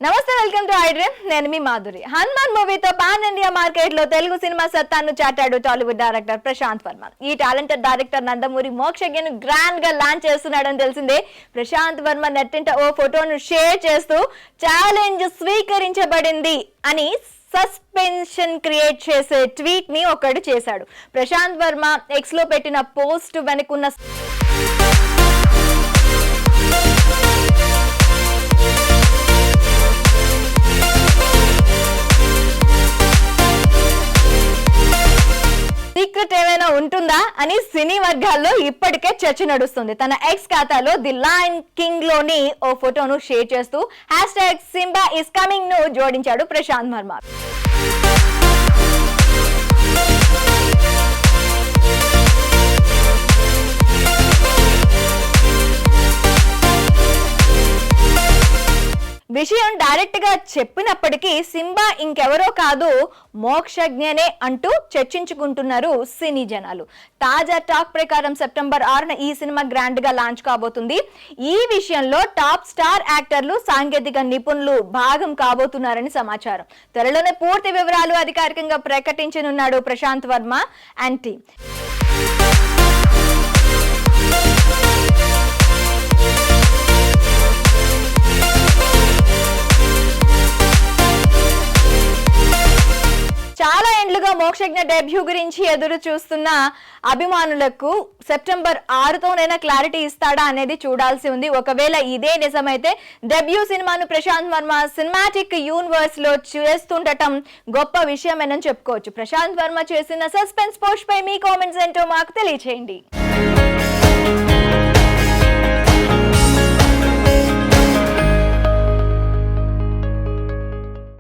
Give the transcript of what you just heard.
నమస్తే, welcome to iDream. నేను మీ మాధురి. హనుమాన్ మూవీతో పాన్ ఇండియా మార్కెట్ లో తెలుగు సినిమా సత్తాను చాటాడు టాలీవుడ్ డైరెక్టర్ ప్రశాంత్ వర్మ. ఈ టాలెంటెడ్ డైరెక్టర్ నందమూరి మోక్షజ్ఞను గ్రాండ్ గా లాంచ్ చేస్తున్నాడని తెలిసిందే. ప్రశాంత్ వర్మ నెట్టింట ఓ ఫోటోను షేర్ చేస్తూ ఛాలెంజ్ స్వీకరించబడింది అని సస్పెన్షన్ క్రియేట్ చేసే ట్వీట్ ని ఒకడు చేశాడు. ప్రశాంత్ వర్మ ఎక్స్ లో పెట్టిన పోస్ట్ వెనుకున్న సీక్రెట్ ఏమైనా ఉంటుందా అని సినీ వర్గాల్లో ఇప్పటికే చర్చ నడుస్తుంది. తన ఎక్స్ ఖాతాలో ది లయన్ కింగ్ లోని ఓ ఫోటోను షేర్ చేస్తూ #సింబా ఇస్ కమింగ్ ను జోడించాడు ప్రశాంత్ వర్మ. విషయం డైరెక్ట్ గా చెప్పినప్పటికీ సింబా ఇంకెవరో కాదు, మోక్షజ్ఞనే అంటూ చర్చించుకుంటున్నారు సినీ జనాలు. తాజా టాక్ ప్రకారం సెప్టెంబర్ 6న ఈ సినిమా గ్రాండ్ గా లాంచ్ కాబోతుంది. ఈ విషయంలో టాప్ స్టార్ యాక్టర్లు, సాంకేతిక నిపుణులు భాగం కాబోతున్నారని సమాచారం. త్వరలోనే పూర్తి వివరాలు అధికారికంగా ప్రకటించనున్నాడు ప్రశాంత్ వర్మ అండ్ టీమ్. చాలా ఏండ్లుగా మోక్షజ్ఞ డెబ్యూ గురించి ఎదురు చూస్తున్న అభిమానులకు సెప్టెంబర్ 6తోనైనా క్లారిటీ ఇస్తాడా అనేది చూడాల్సి ఉంది. ఒకవేళ ఇదే నిజమైతే డెబ్యూ సినిమాను ప్రశాంత్ వర్మ సినిమాటిక్ యూనివర్స్ లో చేస్తుండటం గొప్ప విషయమేనని చెప్పుకోవచ్చు. ప్రశాంత్ వర్మ చేసిన సస్పెన్స్ పోస్ట్ పై మీ కామెంట్స్ ఏంటో మాకు తెలియచేయండి.